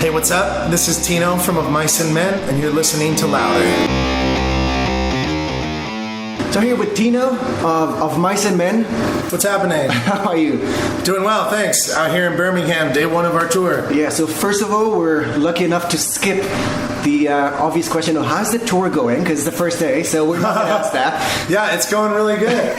Hey, what's up? This is Tino from Of Mice and Men, and you're listening to Louder. So I'm here with Tino of Mice and Men. What's happening? How are you? Doing well, thanks. Out here in Birmingham, day one of our tour. Yeah, so first of all, we're lucky enough to skip the obvious question of how's the tour going, because it's the first day, so we're not going to ask that. Yeah, it's going really good.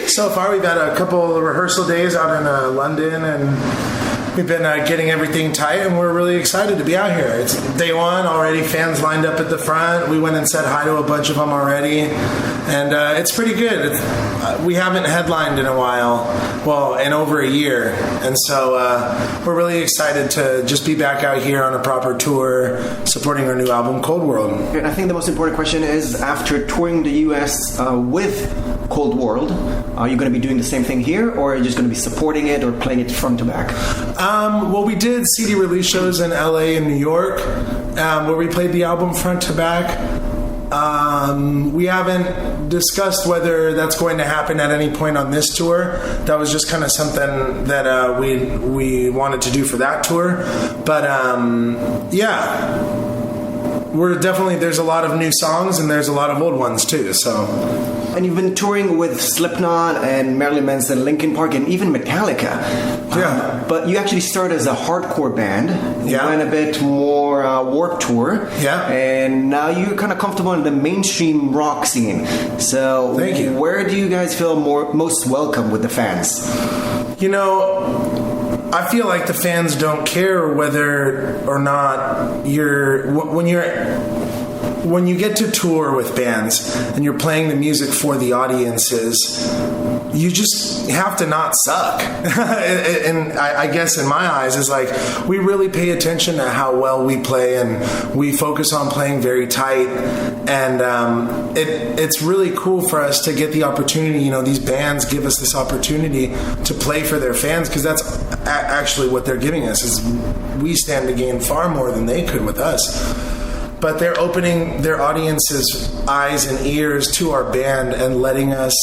So far, we've had a couple of rehearsal days out in London, and we've been getting everything tight, and we're really excited to be out here. It's day one already, fans lined up at the front. We went and said hi to a bunch of them already, and it's pretty good. We haven't headlined in a while, well, in over a year, and so we're really excited to just be back out here on a proper tour, supporting our new album, Cold World. And I think the most important question is, after touring the US with Cold World, are you going to be doing the same thing here, or are you just going to be supporting it or playing it front to back? Well, we did CD release shows in LA and New York, where we played the album front to back. We haven't discussed whether that's going to happen at any point on this tour. That was just kind of something that we wanted to do for that tour. But yeah, we're definitely, there's a lot of new songs and there's a lot of old ones too. So. And you've been touring with Slipknot and Marilyn Manson, Linkin Park, and even Metallica. Yeah. But you actually started as a hardcore band. Yeah. You went a bit more Warped Tour. Yeah. And now you're kind of comfortable in the mainstream rock scene. So thank you. Where do you guys feel most welcome with the fans? You know, I feel like the fans don't care whether or not when you get to tour with bands and you're playing the music for the audiences, you just have to not suck. And I guess in my eyes is like, we really pay attention to how well we play, and we focus on playing very tight. And it's really cool for us to get the opportunity. You know, these bands give us this opportunity to play for their fans, because that's actually what they're giving us, is we stand to gain far more than they could with us. But they're opening their audience's eyes and ears to our band and letting us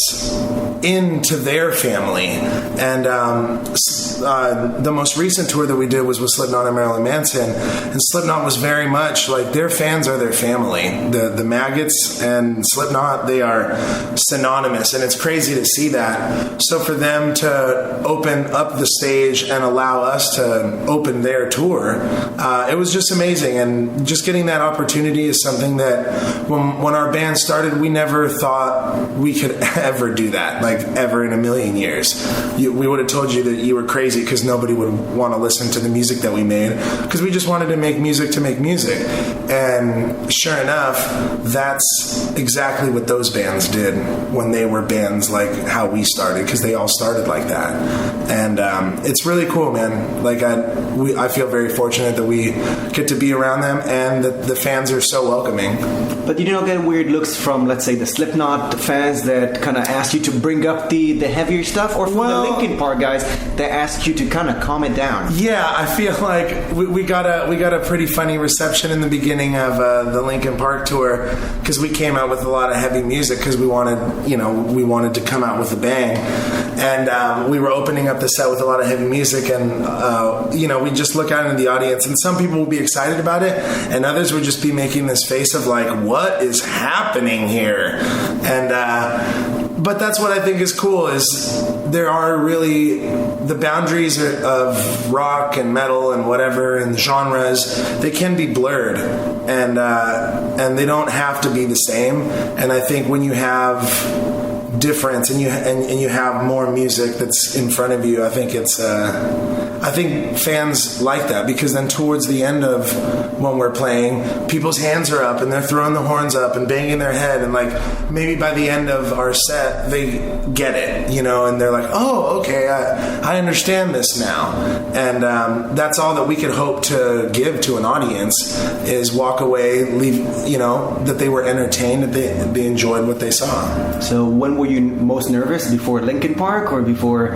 into their family. And the most recent tour that we did was with Slipknot and Marilyn Manson. And Slipknot was very much like, their fans are their family. The Maggots and Slipknot, they are synonymous. And it's crazy to see that. So for them to open up the stage and allow us to open their tour, it was just amazing. And just getting that opportunity is something that when our band started, we never thought we could ever do that, like ever in a million years. We would have told you that you were crazy, because nobody would want to listen to the music that we made, because we just wanted to make music to make music. And sure enough, that's exactly what those bands did when they were bands like how we started, because they all started like that. And it's really cool, man. Like I feel very fortunate that we get to be around them, and that the fans are so welcoming. But you don't get weird looks from, let's say, the Slipknot fans that kind of ask you to bring up the heavier stuff, or from the Linkin Park guys that ask you to kind of calm it down? Yeah, I feel like we got a pretty funny reception in the beginning of the Linkin Park tour, because we came out with a lot of heavy music, because we wanted to come out with a bang. And we were opening up the set with a lot of heavy music, and we just look out into the audience, and some people will be excited about it, and others would just be making this face of like, what is happening here? And but that's what I think is cool, is there are really the boundaries of rock and metal and whatever and genres, they can be blurred, and they don't have to be the same. And I think when you have difference and you have more music that's in front of you, I think fans like that, because then towards the end of when we're playing, people's hands are up and they're throwing the horns up and banging their head, and like maybe by the end of our set they get it, and they're like, oh, okay, I understand this now. And that's all that we could hope to give to an audience, is walk away, leave, that they were entertained, that they enjoyed what they saw. So when were you most nervous, before Linkin Park or before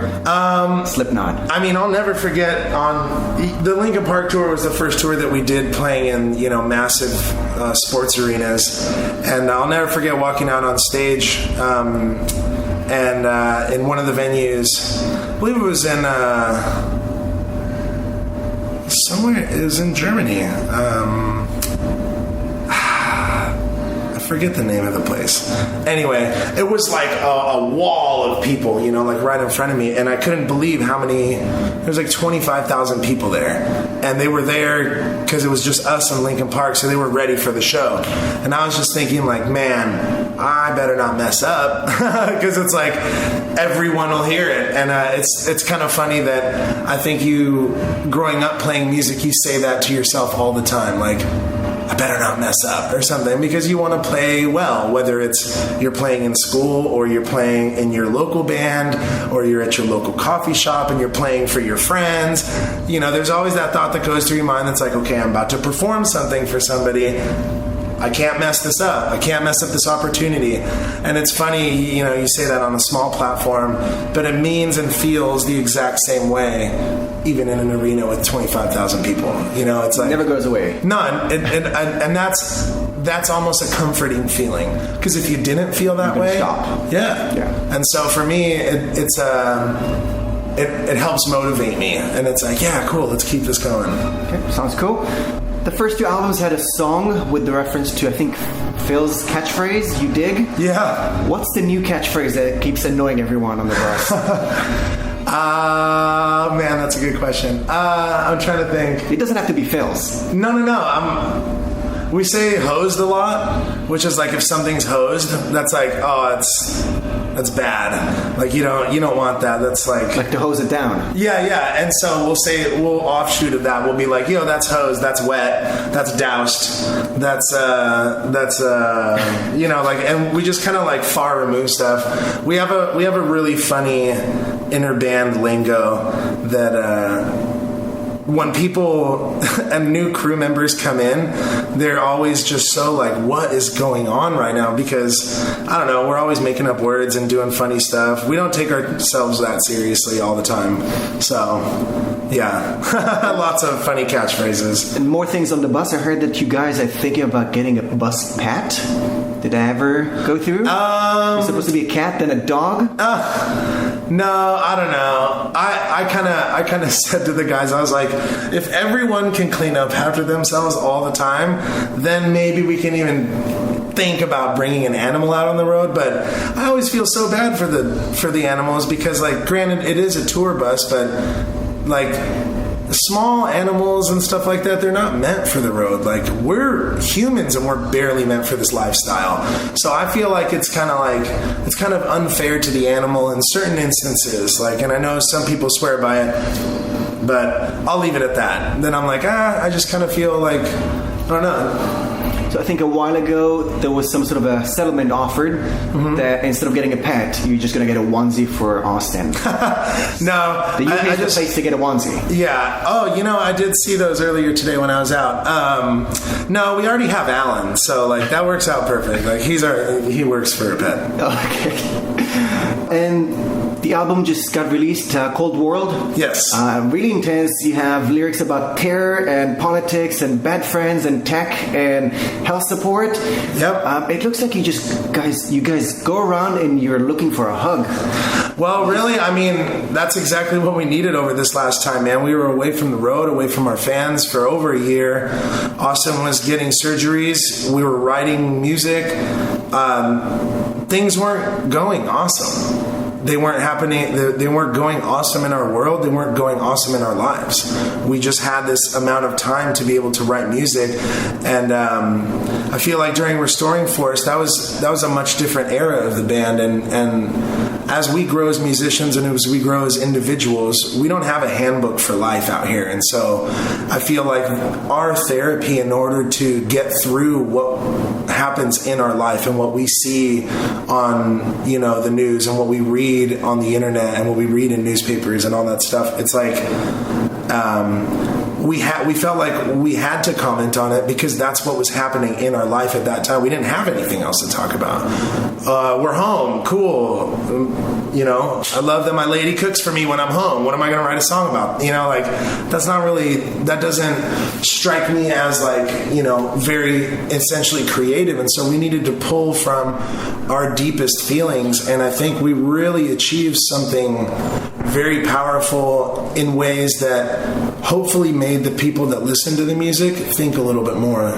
Slipknot? I mean, I'll never forget, on the Linkin Park tour was the first tour that we did playing in massive sports arenas, and I'll never forget walking out on stage and in one of the venues, I believe it was in somewhere. It was in Germany. I forget the name of the place. Anyway, it was like a wall of people, you know, like right in front of me, and I couldn't believe how many. There was like 25,000 people there, and they were there because it was just us in Lincoln Park, so they were ready for the show. And I was just thinking, like, man, I better not mess up, because it's like everyone will hear it. And it's kind of funny that I think you, growing up playing music, you say that to yourself all the time, like, I better not mess up or something, because you want to play well, whether it's you're playing in school or you're playing in your local band or you're at your local coffee shop and you're playing for your friends. You know, there's always that thought that goes through your mind that's like, okay, I'm about to perform something for somebody. I can't mess this up. I can't mess up this opportunity. And it's funny, you know, you say that on a small platform, but it means and feels the exact same way, even in an arena with 25,000 people. You know, it's like... It never goes away. None. And that's almost a comforting feeling. Because if you didn't feel that way... Stop. Yeah. And so for me, it helps motivate me. And it's like, yeah, cool, let's keep this going. Okay, sounds cool. The first two albums had a song with the reference to, I think, Phil's catchphrase, "You dig?" Yeah. What's the new catchphrase that keeps annoying everyone on the bus? Man, that's a good question. I'm trying to think. It doesn't have to be Phil's. No. We say hosed a lot, which is like if something's hosed, that's like, oh, that's bad. Like you don't want that. That's like to hose it down. Yeah. And so we'll offshoot of that. We'll be like, yo, that's hosed, that's wet, that's doused, that's you know, like, and we just kind of like far remove stuff. We have a really funny inner band lingo that when people and new crew members come in, they're always just so like, what is going on right now? Because, I don't know, we're always making up words and doing funny stuff. We don't take ourselves that seriously all the time. So, yeah, lots of funny catchphrases. And more things on the bus. I heard that you guys are thinking about getting a bus pet. Did that ever go through? It's supposed to be a cat, then a dog? No, I don't know. I kind of said to the guys, I was like, if everyone can clean up after themselves all the time, then maybe we can even think about bringing an animal out on the road. But I always feel so bad for the animals, because, like, granted, it is a tour bus, but like small animals and stuff like that, they're not meant for the road. Like, we're humans and we're barely meant for this lifestyle. So I feel like it's kind of unfair to the animal in certain instances. Like, and I know some people swear by it, but I'll leave it at that. Then I'm like, I just kind of feel like, I don't know. So I think a while ago there was some sort of a settlement offered that instead of getting a pet, you're just going to get a onesie for Austin. No. The UK is the place to get a onesie. Yeah. Oh, you know, I did see those earlier today when I was out. No, we already have Alan, so like that works out perfect. Like he works for a pet. Okay. And the album just got released, Cold World. Yes. Really intense. You have lyrics about terror and politics and bad friends and tech and health support. Yep. It looks like you guys go around and you're looking for a hug. Well, really, I mean, that's exactly what we needed over this last time, man. We were away from the road, away from our fans for over a year. Austin was getting surgeries. We were writing music. Things weren't going awesome. They weren't happening. They weren't going awesome in our world. They weren't going awesome in our lives. We just had this amount of time to be able to write music, and I feel like during Restoring Force, that was a much different era of the band. And as we grow as musicians and as we grow as individuals, we don't have a handbook for life out here. And so I feel like our therapy, in order to get through what happens in our life and what we see on, you know, the news and what we read on the internet and what we read in newspapers and all that stuff, it's like we felt like we had to comment on it because that's what was happening in our life at that time. We didn't have anything else to talk about. We're home, cool. I love that my lady cooks for me when I'm home. What am I going to write a song about? That doesn't strike me as very essentially creative. And so we needed to pull from our deepest feelings. And I think we really achieved something very powerful in ways that hopefully made the people that listen to the music think a little bit more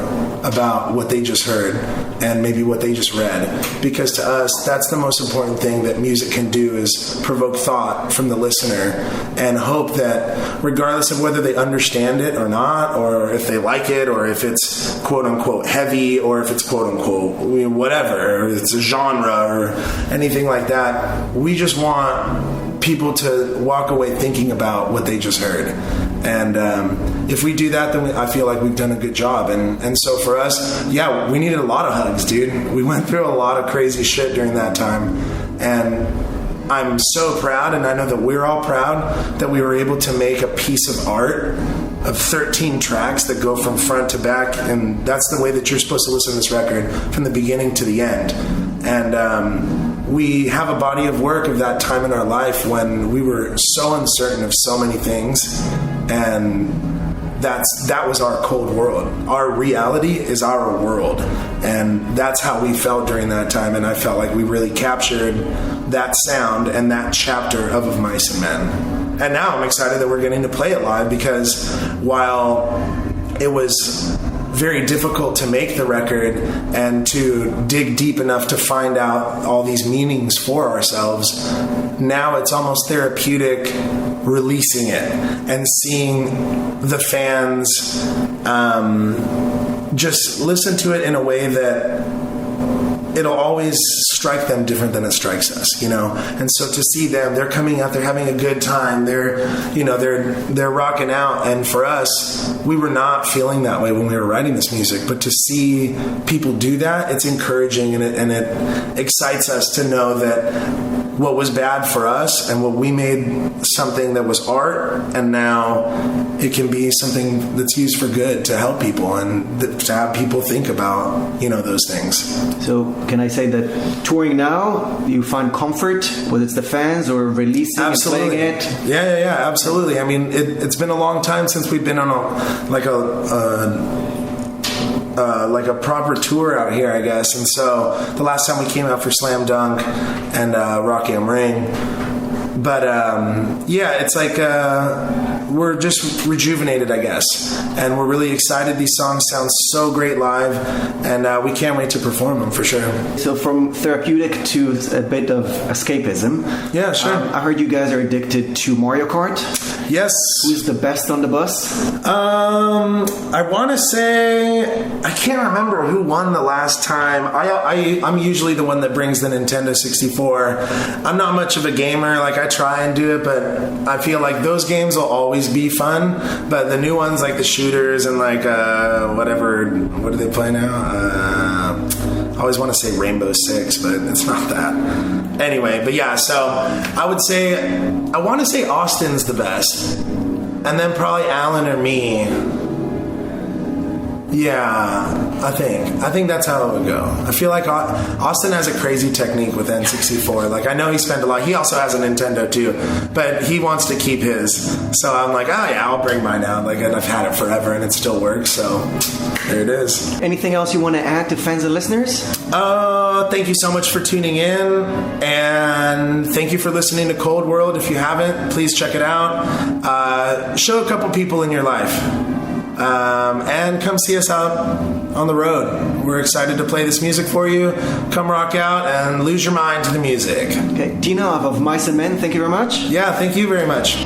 about what they just heard and maybe what they just read. Because to us, that's the most important thing that music can do, is provoke thought from the listener and hope that regardless of whether they understand it or not, or if they like it, or if it's quote unquote heavy, or if it's quote unquote whatever, or it's a genre or anything like that, we just want people to walk away thinking about what they just heard. And if we do that, then I feel like we've done a good job. And so for us, we needed a lot of hugs, dude. We went through a lot of crazy shit during that time. And I'm so proud, and I know that we're all proud, that we were able to make a piece of art of 13 tracks that go from front to back. And that's the way that you're supposed to listen to this record, from the beginning to the end. And we have a body of work of that time in our life when we were so uncertain of so many things, and that was our cold world. Our reality is our world, and that's how we felt during that time. And I felt like we really captured that sound and that chapter of Mice and Men. And now I'm excited that we're getting to play it live, because while it was very difficult to make the record and to dig deep enough to find out all these meanings for ourselves, now it's almost therapeutic releasing it and seeing the fans just listen to it in a way that it'll always strike them different than it strikes us, And so to see them, they're coming out, they're having a good time, they're rocking out. And for us, we were not feeling that way when we were writing this music. But to see people do that, it's encouraging, and it excites us to know that what was bad for us and what we made something that was art, and now it can be something that's used for good to help people and to have people think about, those things. So can I say that touring now, you find comfort, whether it's the fans or releasing absolutely. And playing it? Yeah, absolutely. I mean, it's been a long time since we've been on a proper tour out here, I guess. And so the last time we came out for Slam Dunk and Rock Am Ring. But it's like we're just rejuvenated, I guess. And we're really excited. These songs sound so great live, and we can't wait to perform them for sure. So from therapeutic to a bit of escapism. Yeah, sure. I heard you guys are addicted to Mario Kart. Yes. Who's the best on the bus? I want to say, I can't remember who won the last time. I'm usually the one that brings the Nintendo 64. I'm not much of a gamer. Like, I try and do it, but I feel like those games will always be fun. But the new ones, like the shooters and like what do they play now? I always want to say Rainbow Six, but it's not that. Anyway, but yeah, so I want to say Austin's the best. And then probably Alan or me. Yeah, I think that's how it would go. I feel like Austin has a crazy technique with N64. Like, I know he spent a lot. He also has a Nintendo too, but he wants to keep his. So I'm like, I'll bring mine out. Like, I've had it forever and it still works. So there it is. Anything else you want to add to fans and listeners? Thank you so much for tuning in, and thank you for listening to Cold World. If you haven't, please check it out. Show a couple people in your life. And come see us out on the road. We're excited to play this music for you. Come rock out and lose your mind to the music. Okay, Tino of Mice and Men, thank you very much. Yeah, thank you very much.